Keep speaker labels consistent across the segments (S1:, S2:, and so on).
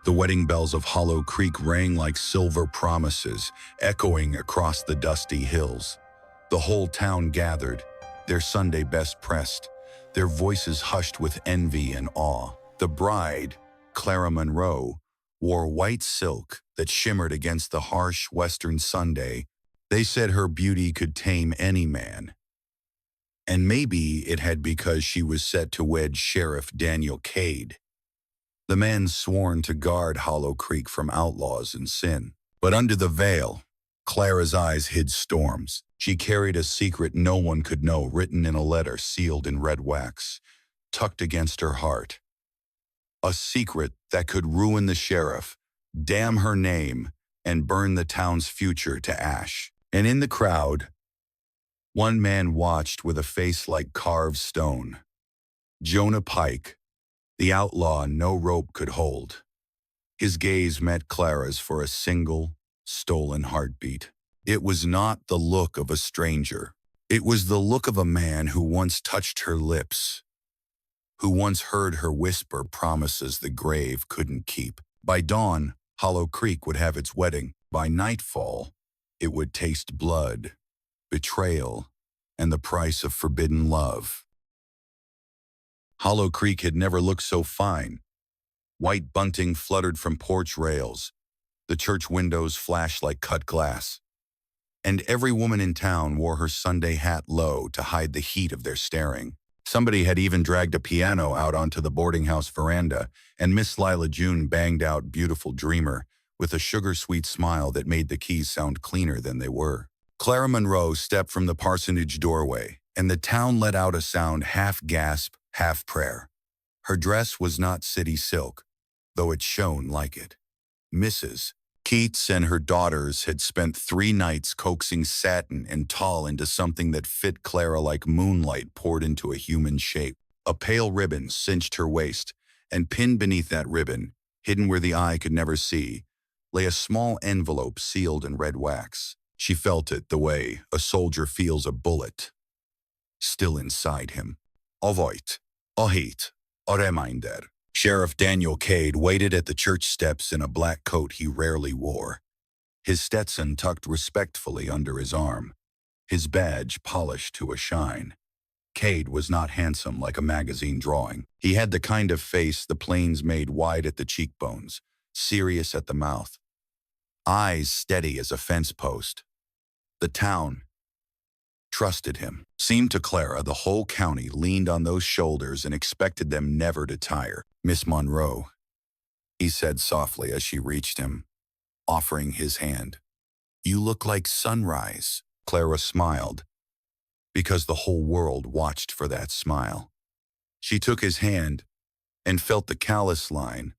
S1: The wedding bells of Hollow Creek rang like silver promises, echoing across the dusty hills. The whole town gathered, their Sunday best pressed, their voices hushed with envy and awe. The bride, Clara Monroe, wore white silk that shimmered against the harsh western Sunday. They said her beauty could tame any man. And maybe it had because she was set to wed Sheriff Daniel Cade, the man sworn to guard Hollow Creek from outlaws and sin. But under the veil, Clara's eyes hid storms. She carried a secret no one could know, written in a letter sealed in red wax, tucked against her heart. A secret that could ruin the sheriff, damn her name, and burn the town's future to ash. And in the crowd, one man watched with a face like carved stone. Jonah Pike, the outlaw no rope could hold. His gaze met Clara's for a single, stolen heartbeat. It was not the look of a stranger. It was the look of a man who once touched her lips, who once heard her whisper promises the grave couldn't keep. By dawn, Hollow Creek would have its wedding. By nightfall, it would taste blood, betrayal, and the price of forbidden love. Hollow Creek had never looked so fine. White bunting fluttered from porch rails. The church windows flashed like cut glass. And every woman in town wore her Sunday hat low to hide the heat of their staring. Somebody had even dragged a piano out onto the boarding house veranda, and Miss Lila June banged out Beautiful Dreamer with a sugar-sweet smile that made the keys sound cleaner than they were. Clara Monroe stepped from the parsonage doorway, and the town let out a sound half gasp, half prayer. Her dress was not city silk, though it shone like it. Mrs. Keats and her daughters had spent 3 nights coaxing satin and tulle into something that fit Clara like moonlight poured into a human shape. A pale ribbon cinched her waist, and pinned beneath that ribbon, hidden where the eye could never see, lay a small envelope sealed in red wax. She felt it the way a soldier feels a bullet, still inside him. Avoid, a hate, a reminder. Sheriff Daniel Cade waited at the church steps in a black coat he rarely wore, his Stetson tucked respectfully under his arm, his badge polished to a shine. Cade was not handsome like a magazine drawing. He had the kind of face the plains made wide at the cheekbones, serious at the mouth, eyes steady as a fence post. The town trusted him. Seemed to Clara the whole county leaned on those shoulders and expected them never to tire. Miss Monroe, he said softly as she reached him, offering his hand. You look like sunrise. Clara smiled, because the whole world watched for that smile. She took his hand and felt the callous line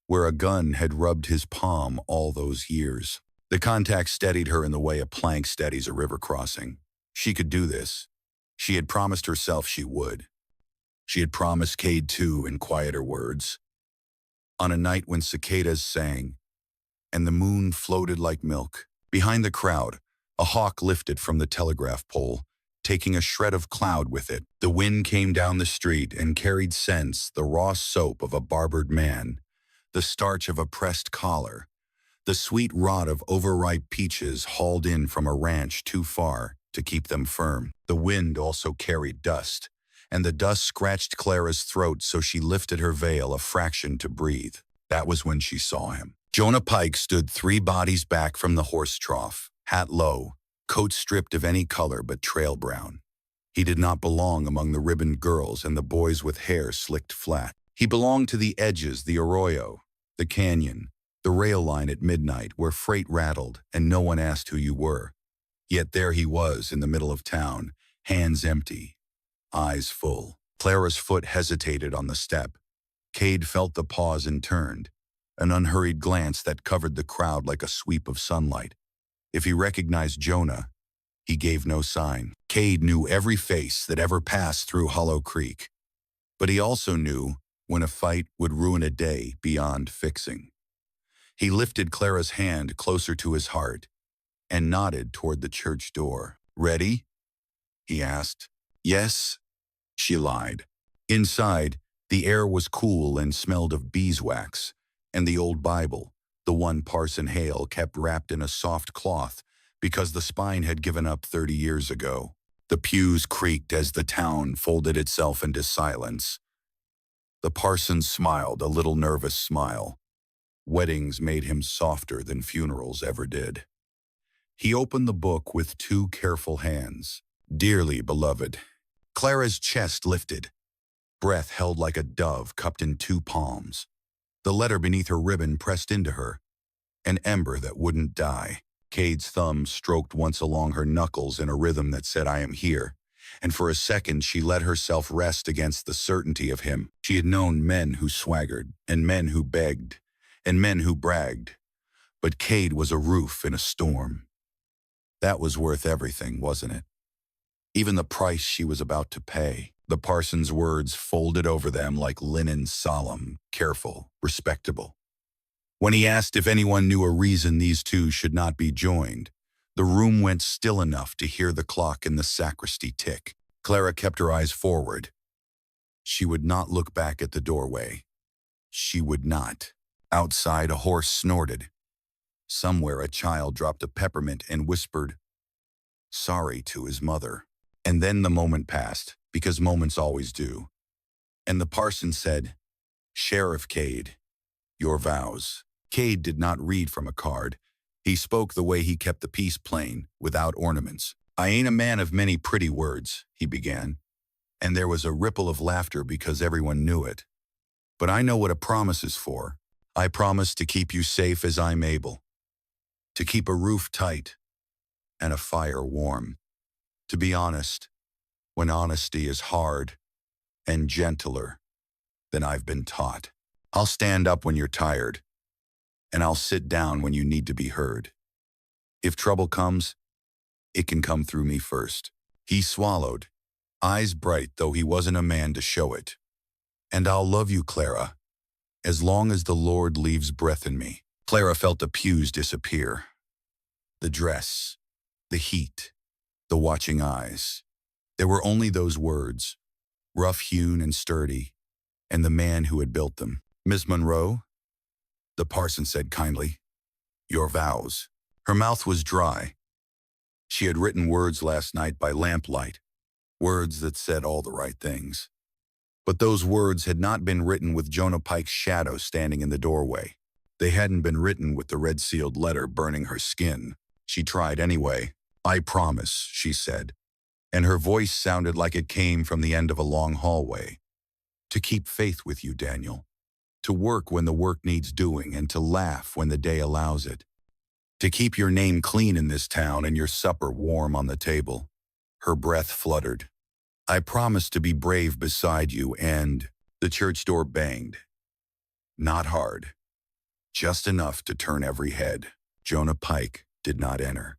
S1: where a gun had rubbed his palm all those years. The contact steadied her in the way a plank steadies a river crossing. She could do this. She had promised herself she would. She had promised Cade too in quieter words. On a night when cicadas sang, and the moon floated like milk, behind the crowd, a hawk lifted from the telegraph pole, taking a shred of cloud with it. The wind came down the street and carried scents, the raw soap of a barbered man, the starch of a pressed collar, the sweet rot of overripe peaches hauled in from a ranch too far to keep them firm. The wind also carried dust, and the dust scratched Clara's throat so she lifted her veil a fraction to breathe. That was when she saw him. Jonah Pike stood 3 bodies back from the horse trough, hat low, coat stripped of any color but trail brown. He did not belong among the ribboned girls and the boys with hair slicked flat. He belonged to the edges, the arroyo, the canyon, the rail line at midnight where freight rattled and no one asked who you were. Yet there he was in the middle of town, hands empty, eyes full. Clara's foot hesitated on the step. Cade felt the pause and turned, an unhurried glance that covered the crowd like a sweep of sunlight. If he recognized Jonah, he gave no sign. Cade knew every face that ever passed through Hollow Creek, but he also knew when a fight would ruin a day beyond fixing. He lifted Clara's hand closer to his heart and nodded toward the church door. Ready? He asked. Yes, she lied. Inside, the air was cool and smelled of beeswax, and the old Bible, the one Parson Hale kept wrapped in a soft cloth because the spine had given up 30 years ago. The pews creaked as the town folded itself into silence. The parson smiled, a little nervous smile. Weddings made him softer than funerals ever did. He opened the book with two careful hands. Dearly beloved. Clara's chest lifted, breath held like a dove cupped in two palms. The letter beneath her ribbon pressed into her, an ember that wouldn't die. Cade's thumb stroked once along her knuckles in a rhythm that said, "I am here." And for a second she let herself rest against the certainty of him. She had known men who swaggered, and men who begged, and men who bragged. But Cade was a roof in a storm. That was worth everything, wasn't it? Even the price she was about to pay. The parson's words folded over them like linen, solemn, careful, respectable. When he asked if anyone knew a reason these two should not be joined, the room went still enough to hear the clock in the sacristy tick. Clara kept her eyes forward. She would not look back at the doorway. She would not. Outside, a horse snorted. Somewhere, a child dropped a peppermint and whispered, "Sorry," to his mother. And then the moment passed, because moments always do. And the parson said, "Sheriff Cade, your vows." Cade did not read from a card. He spoke the way he kept the peace plain, without ornaments. "I ain't a man of many pretty words," he began, and there was a ripple of laughter because everyone knew it. "But I know what a promise is for. I promise to keep you safe as I'm able, to keep a roof tight and a fire warm, to be honest when honesty is hard and gentler than I've been taught. I'll stand up when you're tired, and I'll sit down when you need to be heard. If trouble comes, it can come through me first." He swallowed, eyes bright though he wasn't a man to show it. "And I'll love you, Clara, as long as the Lord leaves breath in me." Clara felt the pews disappear. The dress, the heat, the watching eyes. There were only those words, rough-hewn and sturdy, and the man who had built them. "Miss Monroe," the parson said kindly, "your vows." Her mouth was dry. She had written words last night by lamplight, words that said all the right things. But those words had not been written with Jonah Pike's shadow standing in the doorway. They hadn't been written with the red-sealed letter burning her skin. She tried anyway. "I promise," she said, and her voice sounded like it came from the end of a long hallway. "To keep faith with you, Daniel. To work when the work needs doing and to laugh when the day allows it. To keep your name clean in this town and your supper warm on the table." Her breath fluttered. "I promise to be brave beside you and—" The church door banged. Not hard. Just enough to turn every head. Jonah Pike did not enter.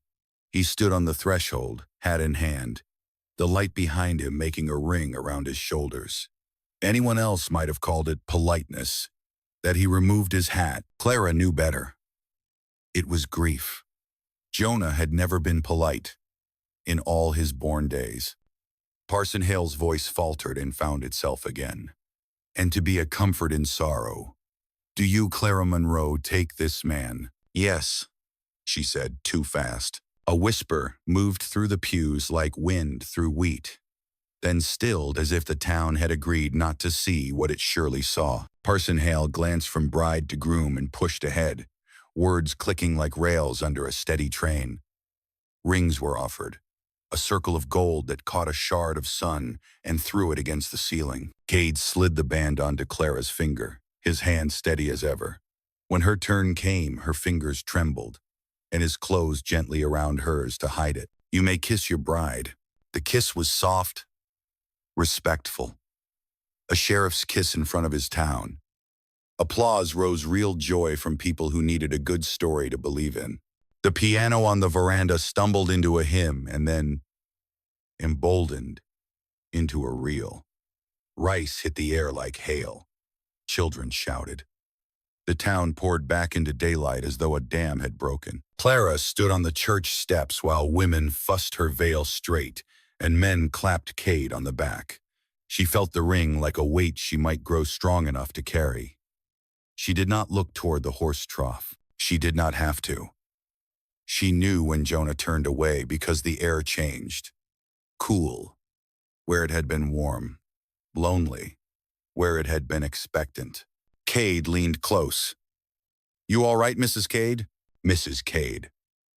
S1: He stood on the threshold, hat in hand, the light behind him making a ring around his shoulders. Anyone else might have called it politeness, that he removed his hat. Clara knew better. It was grief. Jonah had never been polite in all his born days. Parson Hale's voice faltered and found itself again. "And to be a comfort in sorrow. Do you, Clara Monroe, take this man?" "Yes," she said, too fast. A whisper moved through the pews like wind through wheat, then stilled as if the town had agreed not to see what it surely saw. Parson Hale glanced from bride to groom and pushed ahead, words clicking like rails under a steady train. Rings were offered, a circle of gold that caught a shard of sun and threw it against the ceiling. Cade slid the band onto Clara's finger, his hand steady as ever. When her turn came, her fingers trembled, and his closed gently around hers to hide it. "You may kiss your bride." The kiss was soft, respectful. A sheriff's kiss in front of his town. Applause rose, real joy from people who needed a good story to believe in. The piano on the veranda stumbled into a hymn and then, emboldened, into a reel. Rice hit the air like hail. Children shouted. The town poured back into daylight as though a dam had broken. Clara stood on the church steps while women fussed her veil straight and men clapped Cade on the back. She felt the ring like a weight she might grow strong enough to carry. She did not look toward the horse trough. She did not have to. She knew when Jonah turned away because the air changed. Cool, where it had been warm. Lonely, where it had been expectant. Cade leaned close. "You all right, Mrs. Cade?" Mrs. Cade.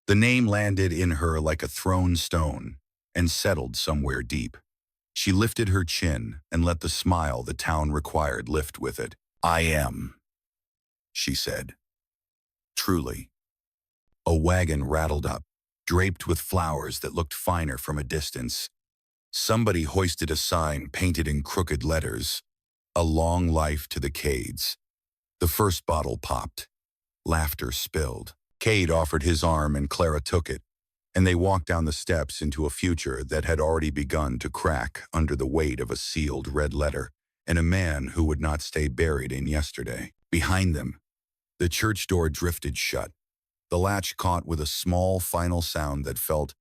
S1: The name landed in her like a thrown stone and settled somewhere deep. She lifted her chin and let the smile the town required lift with it. "I am," she said. Truly. A wagon rattled up, draped with flowers that looked finer from a distance. Somebody hoisted a sign painted in crooked letters, "A long life to the Cades." The first bottle popped. Laughter spilled. Cade offered his arm and Clara took it, and they walked down the steps into a future that had already begun to crack under the weight of a sealed red letter and a man who would not stay buried in yesterday. Behind them, the church door drifted shut. The latch caught with a small final sound that felt,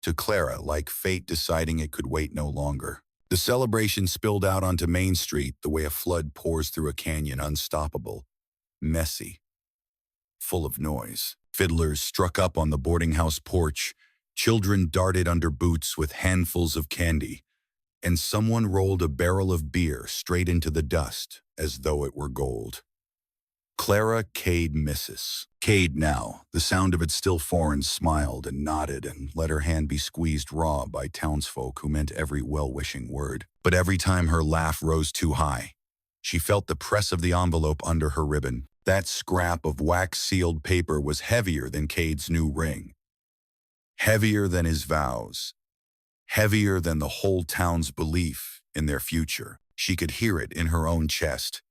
S1: to Clara, like fate deciding it could wait no longer. The celebration spilled out onto Main Street the way a flood pours through a canyon, unstoppable, messy, full of noise. Fiddlers struck up on the boarding house porch, children darted under boots with handfuls of candy, and someone rolled a barrel of beer straight into the dust as though it were gold. Clara Cade Missis. Cade now, the sound of it still foreign, smiled and nodded and let her hand be squeezed raw by townsfolk who meant every well-wishing word. But every time her laugh rose too high, she felt the press of the envelope under her ribbon. That scrap of wax-sealed paper was heavier than Cade's new ring. Heavier than his vows. Heavier than the whole town's belief in their future. She could hear it in her own chest.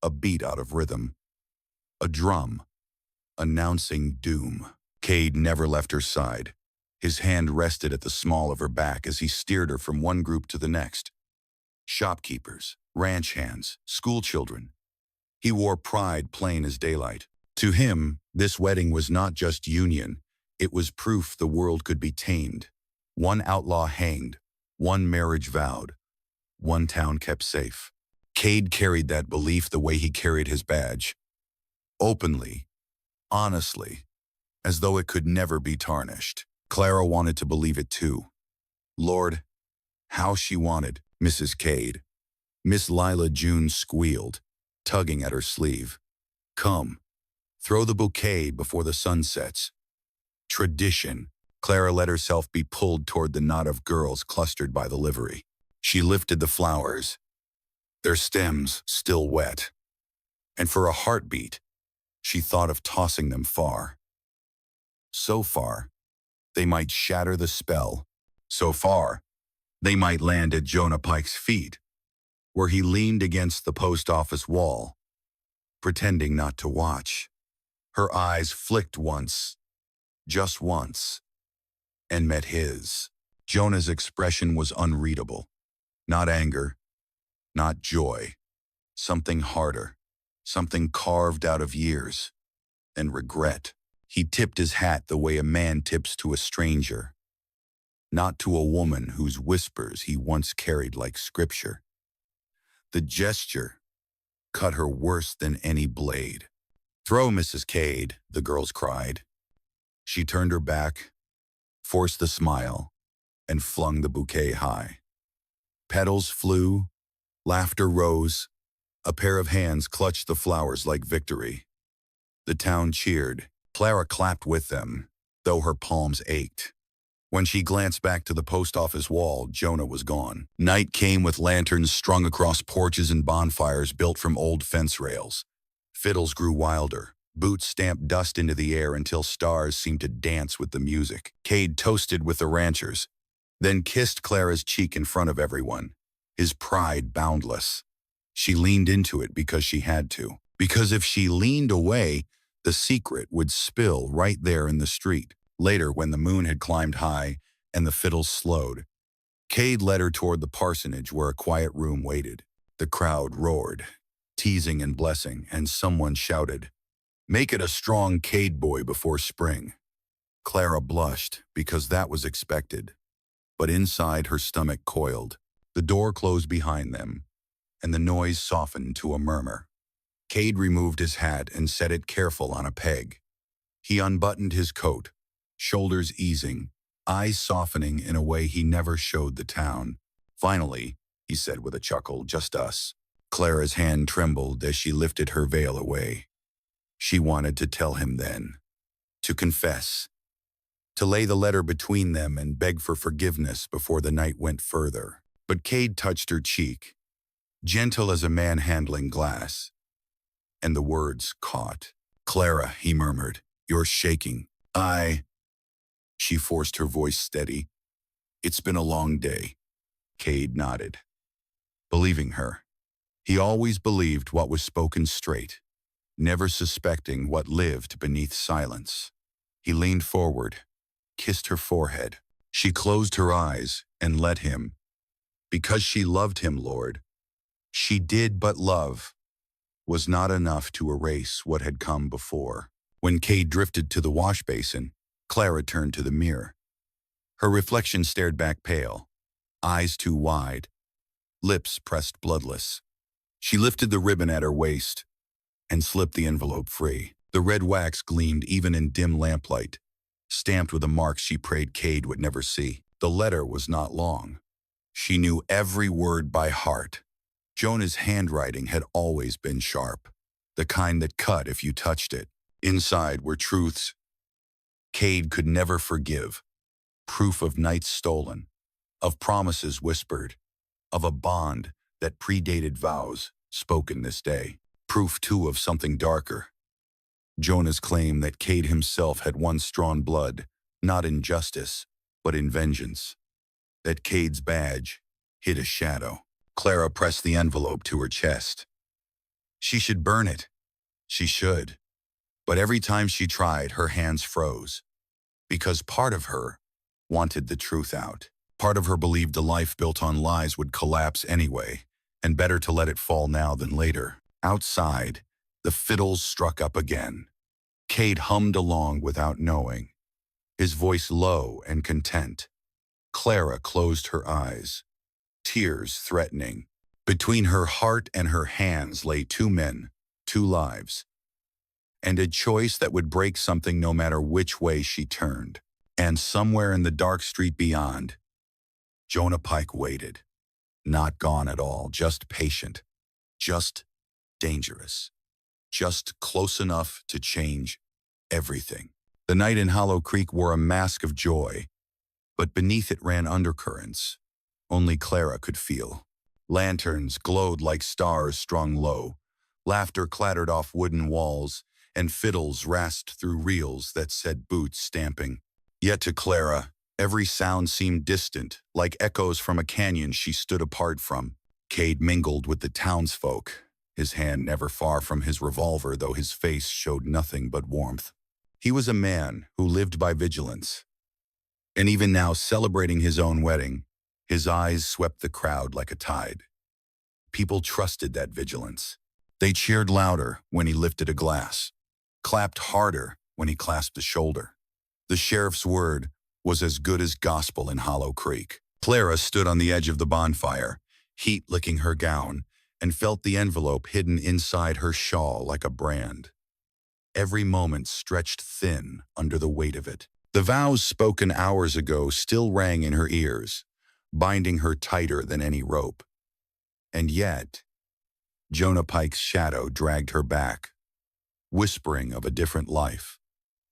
S1: A beat out of rhythm. A drum, announcing doom. Cade never left her side. His hand rested at the small of her back as he steered her from one group to the next. Shopkeepers, ranch hands, schoolchildren. He wore pride plain as daylight. To him, this wedding was not just union. It was proof the world could be tamed. One outlaw hanged, one marriage vowed, one town kept safe. Cade carried that belief the way he carried his badge. Openly, honestly, as though it could never be tarnished. Clara wanted to believe it too. Lord, how she wanted. Mrs. Cade. Miss Lila June squealed, tugging at her sleeve. "Come, throw the bouquet before the sun sets." Tradition. Clara let herself be pulled toward the knot of girls clustered by the livery. She lifted the flowers, their stems still wet, and for a heartbeat, she thought of tossing them far. So far, they might shatter the spell. So far, they might land at Jonah Pike's feet, where he leaned against the post office wall, pretending not to watch. Her eyes flicked once, just once, and met his. Jonah's expression was unreadable. Not anger, not joy. Something harder, something carved out of years, and regret. He tipped his hat the way a man tips to a stranger, not to a woman whose whispers he once carried like scripture. The gesture cut her worse than any blade. "Throw, Mrs. Cade," the girls cried. She turned her back, forced the smile, and flung the bouquet high. Petals flew, laughter rose, a pair of hands clutched the flowers like victory. The town cheered. Clara clapped with them, though her palms ached. When she glanced back to the post office wall, Jonah was gone. Night came with lanterns strung across porches and bonfires built from old fence rails. Fiddles grew wilder. Boots stamped dust into the air until stars seemed to dance with the music. Cade toasted with the ranchers, then kissed Clara's cheek in front of everyone, his pride boundless. She leaned into it because she had to. Because if she leaned away, the secret would spill right there in the street. Later, when the moon had climbed high and the fiddles slowed, Cade led her toward the parsonage where a quiet room waited. The crowd roared, teasing and blessing, and someone shouted, "Make it a strong Cade boy before spring." Clara blushed because that was expected, but inside her stomach coiled. The door closed behind them, and the noise softened to a murmur. Cade removed his hat and set it careful on a peg. He unbuttoned his coat, shoulders easing, eyes softening in a way he never showed the town. "Finally," he said with a chuckle, "just us." Clara's hand trembled as she lifted her veil away. She wanted to tell him then, to confess, to lay the letter between them and beg for forgiveness before the night went further. But Cade touched her cheek, gentle as a man handling glass, and the words caught. "Clara," he murmured, "you're shaking." She forced her voice steady. "It's been a long day." Cade nodded, believing her. He always believed what was spoken straight, never suspecting what lived beneath silence. He leaned forward, kissed her forehead. She closed her eyes and let him. Because she loved him, Lord. She did, but love was not enough to erase what had come before. When Cade drifted to the wash basin, Clara turned to the mirror. Her reflection stared back pale, eyes too wide, lips pressed bloodless. She lifted the ribbon at her waist and slipped the envelope free. The red wax gleamed even in dim lamplight, stamped with a mark she prayed Cade would never see. The letter was not long. She knew every word by heart. Jonah's handwriting had always been sharp, the kind that cut if you touched it. Inside were truths Cade could never forgive, proof of nights stolen, of promises whispered, of a bond that predated vows spoken this day. Proof, too, of something darker. Jonah's claim that Cade himself had once drawn blood, not in justice, but in vengeance. That Cade's badge hid a shadow. Clara pressed the envelope to her chest. She should burn it. She should. But every time she tried, her hands froze. Because part of her wanted the truth out. Part of her believed a life built on lies would collapse anyway, and better to let it fall now than later. Outside, the fiddles struck up again. Cade hummed along without knowing, his voice low and content. Clara closed her eyes, tears threatening. Between her heart and her hands lay two men, two lives, and a choice that would break something no matter which way she turned. And somewhere in the dark street beyond, Jonah Pike waited. Not gone at all, just patient, just dangerous, just close enough to change everything. The night in Hollow Creek wore a mask of joy, but beneath it ran undercurrents only Clara could feel. Lanterns glowed like stars strung low, laughter clattered off wooden walls, and fiddles rasped through reels that said boots stamping. Yet to Clara, every sound seemed distant, like echoes from a canyon she stood apart from. Cade mingled with the townsfolk, his hand never far from his revolver, though his face showed nothing but warmth. He was a man who lived by vigilance. And even now, celebrating his own wedding, his eyes swept the crowd like a tide. People trusted that vigilance. They cheered louder when he lifted a glass, clapped harder when he clasped a shoulder. The sheriff's word was as good as gospel in Hollow Creek. Clara stood on the edge of the bonfire, heat licking her gown, and felt the envelope hidden inside her shawl like a brand. Every moment stretched thin under the weight of it. The vows spoken hours ago still rang in her ears, binding her tighter than any rope. And yet, Jonah Pike's shadow dragged her back, whispering of a different life,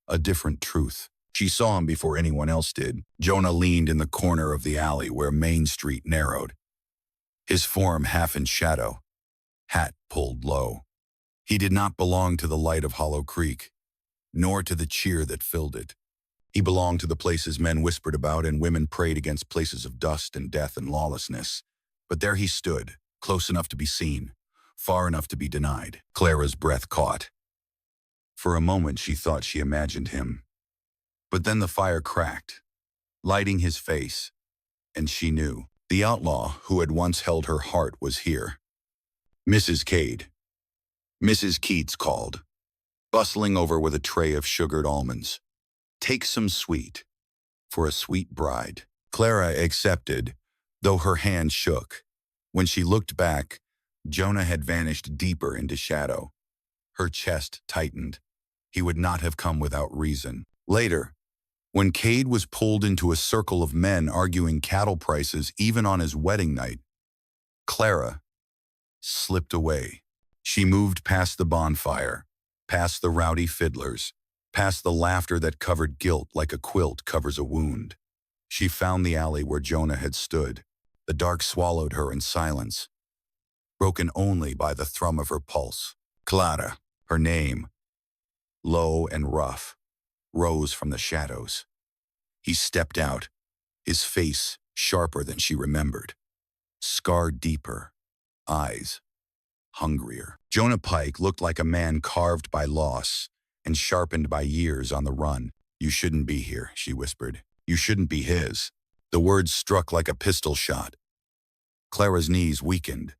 S1: a different truth. She saw him before anyone else did. Jonah leaned in the corner of the alley where Main Street narrowed, his form half in shadow, hat pulled low. He did not belong to the light of Hollow Creek, nor to the cheer that filled it. He belonged to the places men whispered about and women prayed against, places of dust and death and lawlessness. But there he stood, close enough to be seen, far enough to be denied. Clara's breath caught. For a moment she thought she imagined him. But then the fire cracked, lighting his face, and she knew. The outlaw who had once held her heart was here. Mrs. Cade. Mrs. Keats called, bustling over with a tray of sugared almonds. Take some sweet, for a sweet bride. Clara accepted, though her hand shook. When she looked back, Jonah had vanished deeper into shadow. Her chest tightened. He would not have come without reason. Later, when Cade was pulled into a circle of men arguing cattle prices even on his wedding night, Clara slipped away. She moved past the bonfire, past the rowdy fiddlers, past the laughter that covered guilt like a quilt covers a wound. She found the alley where Jonah had stood. The dark swallowed her in silence, broken only by the thrum of her pulse. Clara, her name, low and rough, rose from the shadows. He stepped out, his face sharper than she remembered, scarred deeper, eyes hungrier. Jonah Pike looked like a man carved by loss and sharpened by years on the run. "You shouldn't be here," she whispered. "You shouldn't be his." The words struck like a pistol shot. Clara's knees weakened,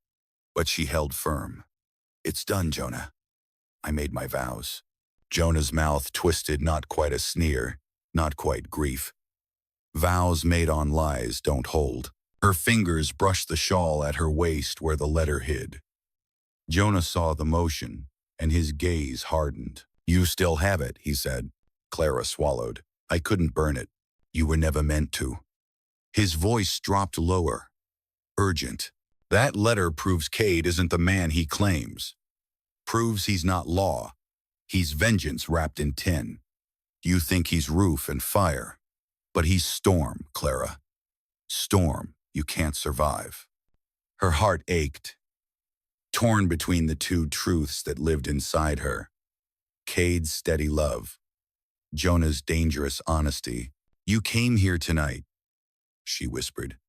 S1: but she held firm. "It's done, Jonah. I made my vows." Jonah's mouth twisted, not quite a sneer, not quite grief. Vows made on lies don't hold. Her fingers brushed the shawl at her waist where the letter hid. Jonah saw the motion, and his gaze hardened. "You still have it," he said. Clara swallowed. "I couldn't burn it. You were never meant to." His voice dropped lower, urgent. "That letter proves Cade isn't the man he claims. Proves he's not law. He's vengeance wrapped in tin. You think he's roof and fire, but he's storm, Clara. Storm you can't survive." Her heart ached, torn between the two truths that lived inside her. Cade's steady love, Jonah's dangerous honesty. "You came here tonight," she whispered.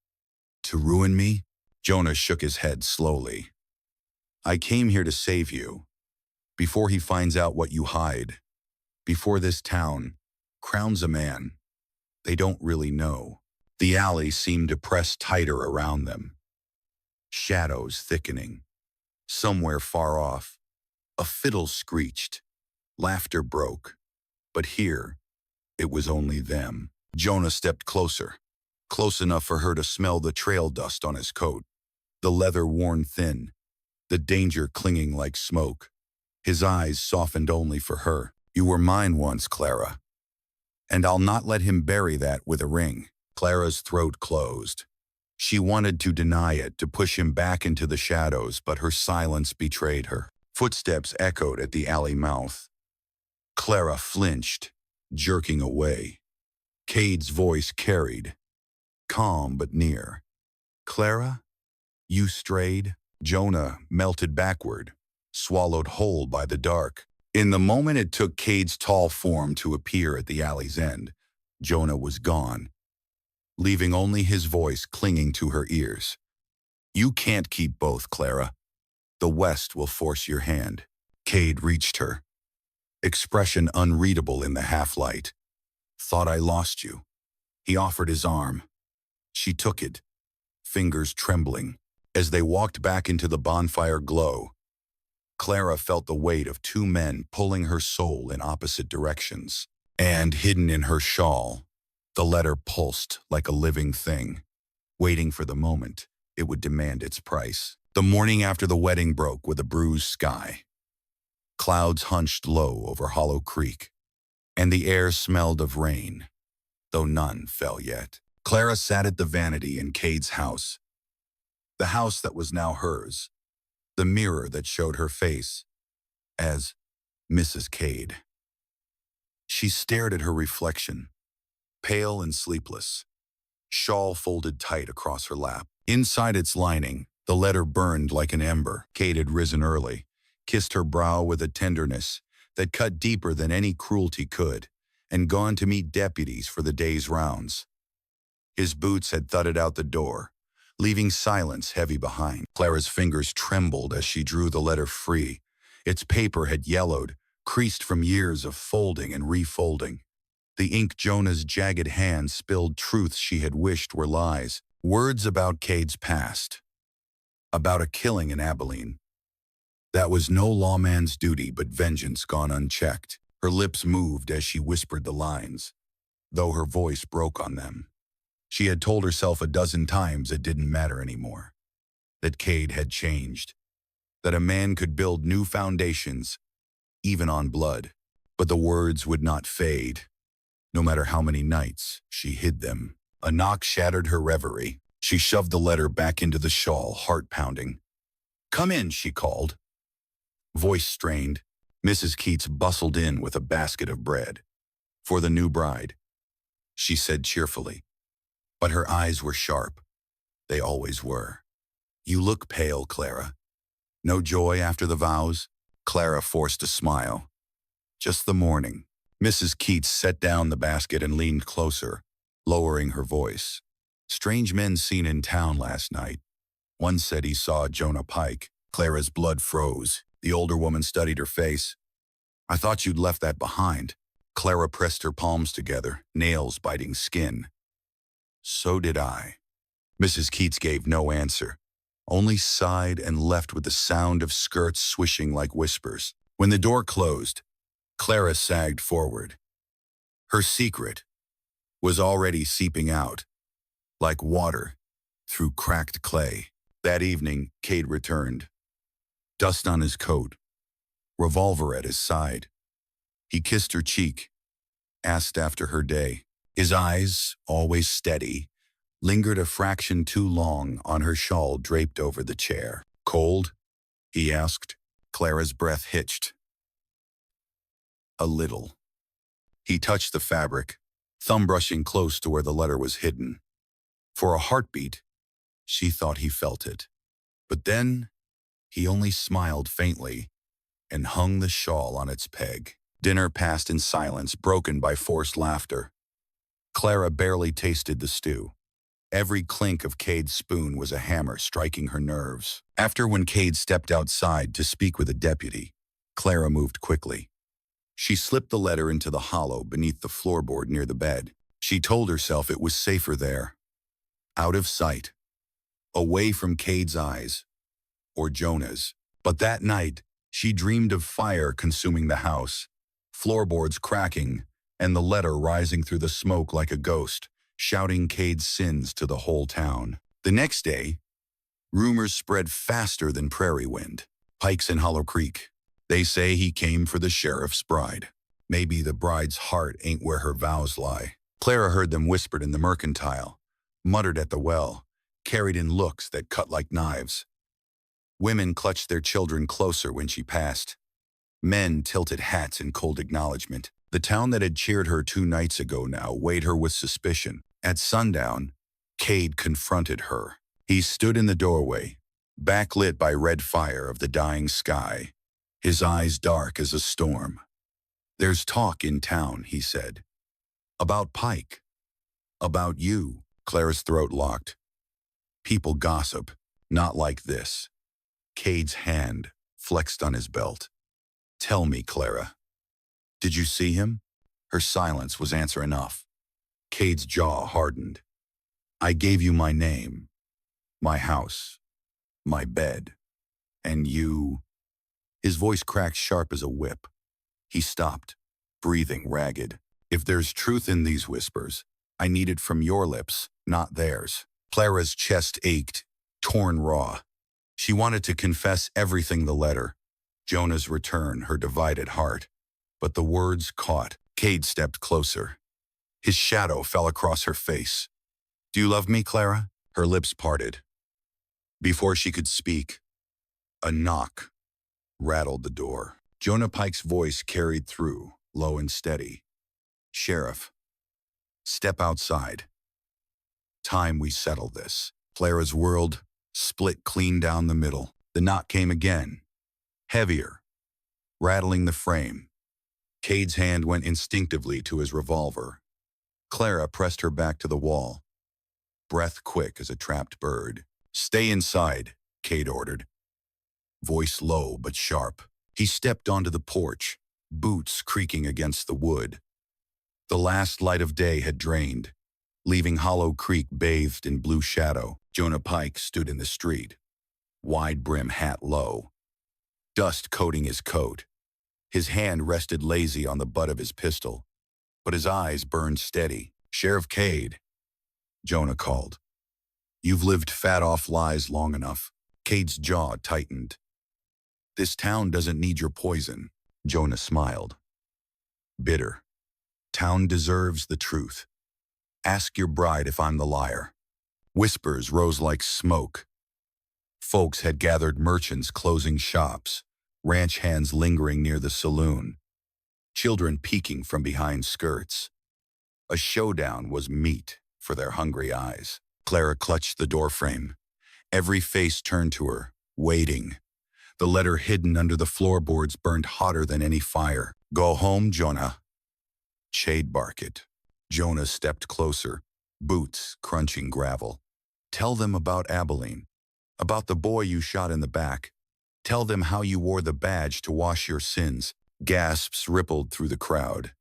S1: "To ruin me?" Jonah shook his head slowly. "I came here to save you. Before he finds out what you hide. Before this town crowns a man they don't really know." The alley seemed to press tighter around them. Shadows thickening. Somewhere far off, a fiddle screeched. Laughter broke. But here, it was only them. Jonah stepped closer, close enough for her to smell the trail dust on his coat, the leather worn thin, the danger clinging like smoke. His eyes softened only for her. "You were mine once, Clara. And I'll not let him bury that with a ring." Clara's throat closed. She wanted to deny it, to push him back into the shadows, but her silence betrayed her. Footsteps echoed at the alley mouth. Clara flinched, jerking away. Cade's voice carried, calm but near. "Clara, you strayed?" Jonah melted backward, swallowed whole by the dark. In the moment it took Cade's tall form to appear at the alley's end, Jonah was gone, leaving only his voice clinging to her ears. "You can't keep both, Clara. The West will force your hand." Cade reached her, expression unreadable in the half-light. "Thought I lost you." He offered his arm. She took it, fingers trembling. As they walked back into the bonfire glow, Clara felt the weight of two men pulling her soul in opposite directions. And hidden in her shawl, the letter pulsed like a living thing, waiting for the moment it would demand its price. The morning after the wedding broke with a bruised sky. Clouds hunched low over Hollow Creek, and the air smelled of rain, though none fell yet. Clara sat at the vanity in Cade's house, the house that was now hers, the mirror that showed her face as Mrs. Cade. She stared at her reflection, pale and sleepless, shawl folded tight across her lap. Inside its lining, the letter burned like an ember. Cade had risen early, kissed her brow with a tenderness that cut deeper than any cruelty could, and gone to meet deputies for the day's rounds. His boots had thudded out the door, leaving silence heavy behind. Clara's fingers trembled as she drew the letter free. Its paper had yellowed, creased from years of folding and refolding. The ink Jonah's jagged hand spilled truths she had wished were lies, words about Cade's past, about a killing in Abilene. That was no lawman's duty, but vengeance gone unchecked. Her lips moved as she whispered the lines, though her voice broke on them. She had told herself a dozen times it didn't matter anymore, that Cade had changed, that a man could build new foundations even on blood. But the words would not fade, no matter how many nights she hid them. A knock shattered her reverie. She shoved the letter back into the shawl, heart pounding. "Come in," she called. Voice strained, Mrs. Keats bustled in with a basket of bread. "For the new bride," she said cheerfully. But her eyes were sharp. They always were. "You look pale, Clara. No joy after the vows?" Clara forced a smile. "Just the morning." Mrs. Keats set down the basket and leaned closer, lowering her voice. "Strange men seen in town last night. One said he saw Jonah Pike." Clara's blood froze. The older woman studied her face. "I thought you'd left that behind." Clara pressed her palms together, nails biting skin. "So did I." Mrs. Keats gave no answer, only sighed and left with the sound of skirts swishing like whispers. When the door closed, Clara sagged forward. Her secret was already seeping out, like water through cracked clay. That evening, Cade returned. Dust on his coat, revolver at his side. He kissed her cheek, asked after her day. His eyes, always steady, lingered a fraction too long on her shawl draped over the chair. "Cold?" he asked. Clara's breath hitched. "A little." He touched the fabric, thumb brushing close to where the letter was hidden. For a heartbeat, she thought he felt it. But then, he only smiled faintly and hung the shawl on its peg. Dinner passed in silence, broken by forced laughter. Clara barely tasted the stew. Every clink of Cade's spoon was a hammer striking her nerves. When Cade stepped outside to speak with a deputy, Clara moved quickly. She slipped the letter into the hollow beneath the floorboard near the bed. She told herself it was safer there, out of sight, away from Cade's eyes, or Jonah's. But that night, she dreamed of fire consuming the house, floorboards cracking, and the letter rising through the smoke like a ghost, shouting Cade's sins to the whole town. The next day, rumors spread faster than prairie wind. Pike's in Hollow Creek. They say he came for the sheriff's bride. Maybe the bride's heart ain't where her vows lie. Clara heard them whispered in the mercantile, muttered at the well, carried in looks that cut like knives. Women clutched their children closer when she passed. Men tilted hats in cold acknowledgement. The town that had cheered her 2 nights ago now weighed her with suspicion. At sundown, Cade confronted her. He stood in the doorway, backlit by red fire of the dying sky, his eyes dark as a storm. "There's talk in town," he said. "About Pike. About you." Clara's throat locked. "People gossip, not like this." Cade's hand flexed on his belt. "Tell me, Clara. Did you see him?" Her silence was answer enough. Cade's jaw hardened. "I gave you my name, my house, my bed, and you..." His voice cracked sharp as a whip. He stopped, breathing ragged. "If there's truth in these whispers, I need it from your lips, not theirs." Clara's chest ached, torn raw. She wanted to confess everything: the letter, Jonah's return, her divided heart. But the words caught. Cade stepped closer. His shadow fell across her face. "Do you love me, Clara?" Her lips parted. Before she could speak, a knock rattled the door. Jonah Pike's voice carried through, low and steady. "Sheriff, step outside. Time we settle this." Clara's world split clean down the middle. The knock came again, heavier, rattling the frame. Cade's hand went instinctively to his revolver. Clara pressed her back to the wall, breath quick as a trapped bird. "Stay inside," Cade ordered, voice low but sharp. He stepped onto the porch, boots creaking against the wood. The last light of day had drained, leaving Hollow Creek bathed in blue shadow. Jonah Pike stood in the street, wide brim hat low, dust coating his coat. His hand rested lazy on the butt of his pistol, but his eyes burned steady. "Sheriff Cade," Jonah called. "You've lived fat off lies long enough." Cade's jaw tightened. "This town doesn't need your poison." Jonah smiled, bitter. Town deserves the truth. Ask your bride if I'm the liar. Whispers rose like smoke. Folks had gathered, merchants closing shops, ranch hands lingering near the saloon, children peeking from behind skirts. A showdown was meat for their hungry eyes. Clara clutched the doorframe. Every face turned to her, waiting. The letter hidden under the floorboards burned hotter than any fire. Go home, Jonah. Shade barked. Jonah stepped closer, boots crunching gravel. Tell them about Abilene, about the boy you shot in the back. Tell them how you wore the badge to wash your sins. Gasps rippled through the crowd.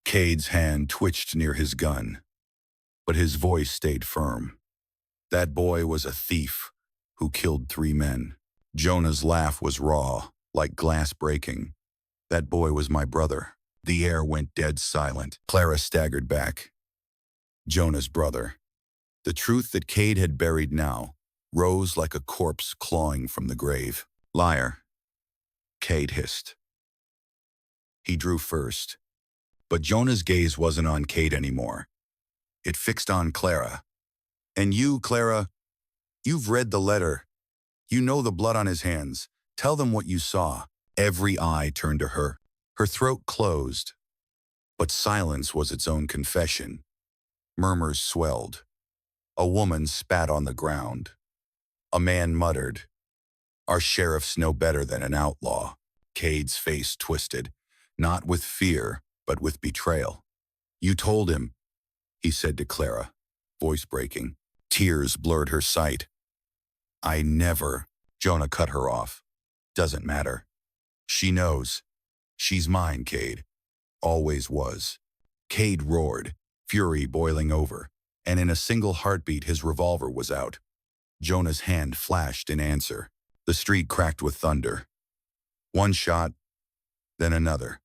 S1: Cade's hand twitched near his gun, but his voice stayed firm. That boy was a thief who killed 3 men. Jonah's laugh was raw, like glass breaking. That boy was my brother. The air went dead silent. Clara staggered back. Jonah's brother. The truth that Cade had buried now rose like a corpse clawing from the grave. Liar, Cade hissed. He drew first, but Jonah's gaze wasn't on Cade anymore. It fixed on Clara. And you, Clara, you've read the letter. You know the blood on his hands. Tell them what you saw. Every eye turned to her. Her throat closed, but silence was its own confession. Murmurs swelled. A woman spat on the ground. A man muttered, "Our sheriffs know better than an outlaw." Cade's face twisted, not with fear, but with betrayal. You told him, he said to Clara, voice breaking. Tears blurred her sight. I never. Jonah cut her off. Doesn't matter. She knows. She's mine, Cade. Always was. Cade roared, fury boiling over, and in a single heartbeat his revolver was out. Jonah's hand flashed in answer. The street cracked with thunder. One shot, then another.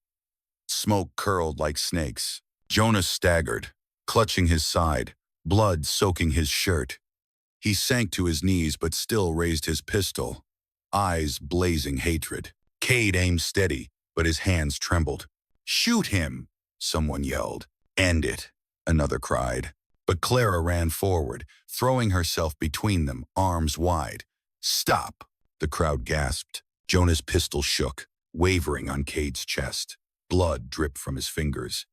S1: Smoke curled like snakes. Jonah staggered, clutching his side, blood soaking his shirt. He sank to his knees but still raised his pistol, eyes blazing hatred. Cade aimed steady, but his hands trembled. Shoot him, someone yelled. End it, another cried. But Clara ran forward, throwing herself between them, arms wide. Stop, the crowd gasped. Jonah's pistol shook, wavering on Cade's chest. Blood dripped from his fingers.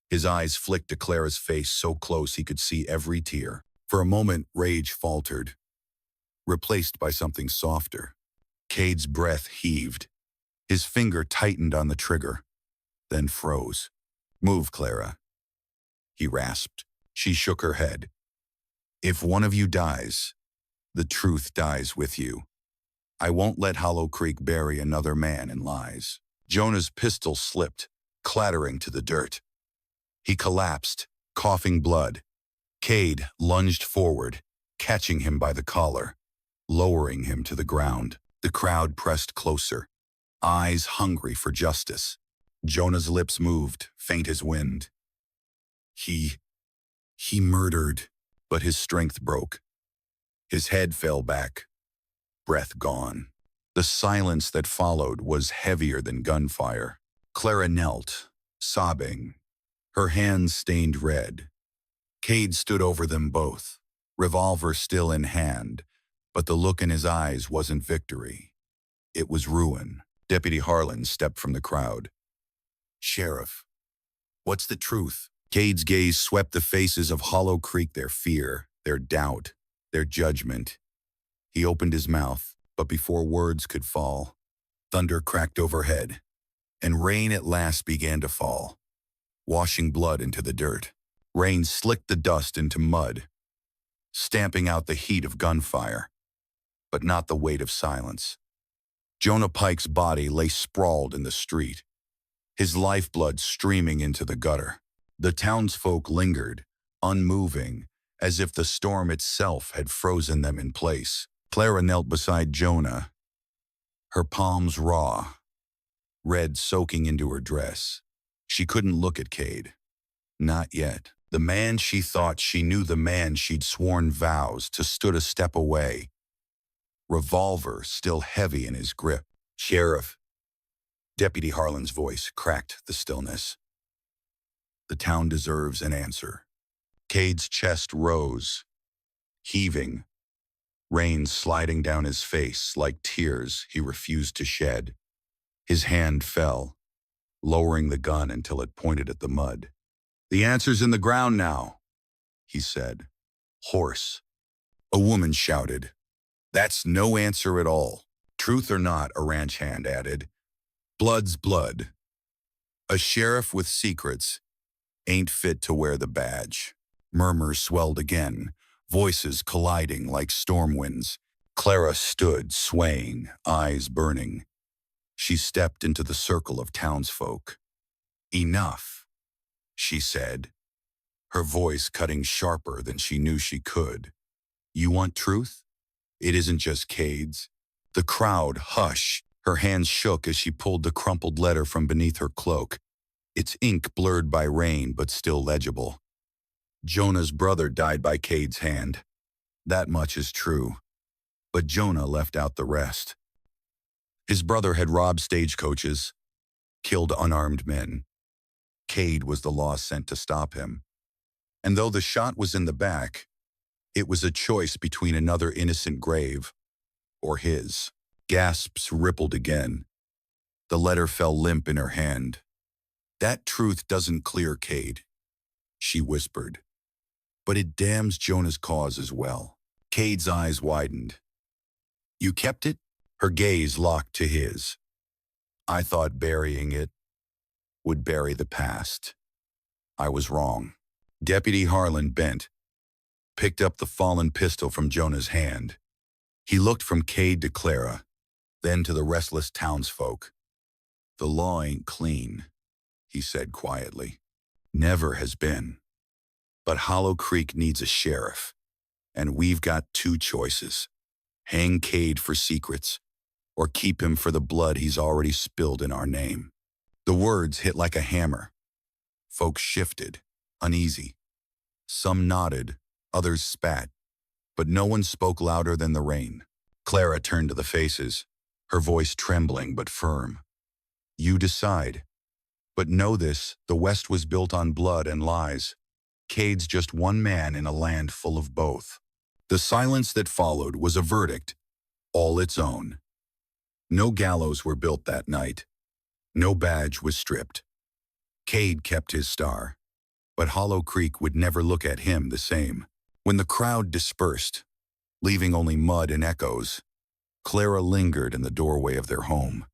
S1: His eyes flicked to Clara's face so close he could see every tear. For a moment, rage faltered, replaced by something softer. Cade's breath heaved. His finger tightened on the trigger, then froze. Move, Clara, he rasped. She shook her head. If one of you dies, the truth dies with you. I won't let Hollow Creek bury another man in lies. Jonah's pistol slipped, clattering to the dirt. He collapsed, coughing blood. Cade lunged forward, catching him by the collar, lowering him to the ground. The crowd pressed closer, eyes hungry for justice. Jonah's lips moved, faint as wind. He murdered, but his strength broke. His head fell back, breath gone. The silence that followed was heavier than gunfire. Clara knelt, sobbing, her hands stained red. Cade stood over them both, revolver still in hand, but the look in his eyes wasn't victory. It was ruin. Deputy Harlan stepped from the crowd. Sheriff, what's the truth? Cade's gaze swept the faces of Hollow Creek, their fear, their doubt, their judgment. He opened his mouth, but before words could fall, thunder cracked overhead, and rain at last began to fall, washing blood into the dirt. Rain slicked the dust into mud, stamping out the heat of gunfire, but not the weight of silence. Jonah Pike's body lay sprawled in the street, his lifeblood streaming into the gutter. The townsfolk lingered, unmoving, as if the storm itself had frozen them in place. Clara knelt beside Jonah, her palms raw, red soaking into her dress. She couldn't look at Cade. Not yet. The man she thought she knew, the man she'd sworn vows to, stood a step away, revolver still heavy in his grip. Sheriff, Deputy Harlan's voice cracked the stillness. The town deserves an answer. Cade's chest rose, heaving, rain sliding down his face like tears he refused to shed. His hand fell, lowering the gun until it pointed at the mud. "The answer's in the ground now," he said, hoarse. A woman shouted, "That's no answer at all." "Truth or not," a ranch hand added, "blood's blood. A sheriff with secrets ain't fit to wear the badge." Murmurs swelled again, voices colliding like storm winds. Clara stood, swaying, eyes burning. She stepped into the circle of townsfolk. "Enough," she said, her voice cutting sharper than she knew she could. "You want truth? It isn't just Cade's." The crowd hushed. Her hands shook as she pulled the crumpled letter from beneath her cloak, its ink blurred by rain but still legible. Jonah's brother died by Cade's hand. That much is true. But Jonah left out the rest. His brother had robbed stagecoaches, killed unarmed men. Cade was the law sent to stop him. And though the shot was in the back, it was a choice between another innocent grave or his. Gasps rippled again. The letter fell limp in her hand. "That truth doesn't clear Cade," she whispered. "But it damns Jonah's cause as well." Cade's eyes widened. "You kept it?" Her gaze locked to his. "I thought burying it would bury the past. I was wrong." Deputy Harlan bent, picked up the fallen pistol from Jonah's hand. He looked from Cade to Clara, then to the restless townsfolk. "The law ain't clean," he said quietly. "Never has been. But Hollow Creek needs a sheriff, and we've got two choices. Hang Cade for secrets, or keep him for the blood he's already spilled in our name." The words hit like a hammer. Folks shifted, uneasy. Some nodded, others spat, but no one spoke louder than the rain. Clara turned to the faces, her voice trembling but firm. "You decide. But know this, the West was built on blood and lies. Cade's just one man in a land full of both." The silence that followed was a verdict, all its own. No gallows were built that night. No badge was stripped. Cade kept his star, but Hollow Creek would never look at him the same. When the crowd dispersed, leaving only mud and echoes, Clara lingered in the doorway of their home.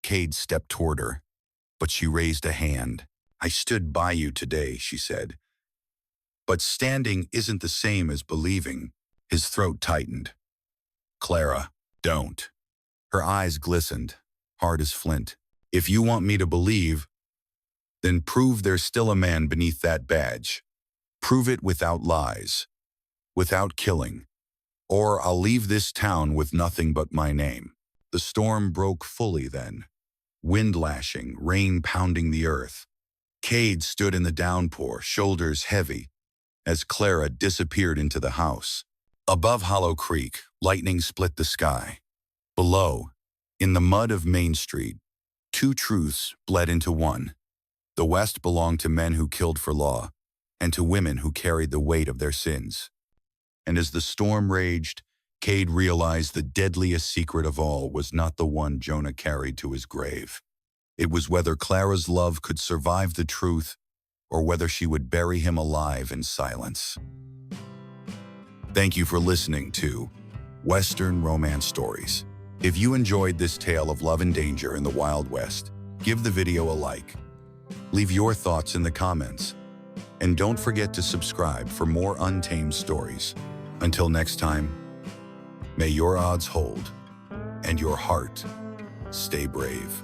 S1: Cade stepped toward her, but she raised a hand. "I stood by you today," she said. "But standing isn't the same as believing." His throat tightened. "Clara, don't." Her eyes glistened, hard as flint. "If you want me to believe, then prove there's still a man beneath that badge. Prove it without lies, without killing, or I'll leave this town with nothing but my name." The storm broke fully then, wind lashing, rain pounding the earth. Cade stood in the downpour, shoulders heavy, as Clara disappeared into the house. Above Hollow Creek, lightning split the sky. Below, in the mud of Main Street, two truths bled into one. The West belonged to men who killed for law, and to women who carried the weight of their sins. And as the storm raged, Cade realized the deadliest secret of all was not the one Jonah carried to his grave. It was whether Clara's love could survive the truth, or whether she would bury him alive in silence. Thank you for listening to Western Romance Stories. If you enjoyed this tale of love and danger in the Wild West, give the video a like. Leave your thoughts in the comments. And don't forget to subscribe for more untamed stories. Until next time, may your odds hold and your heart stay brave.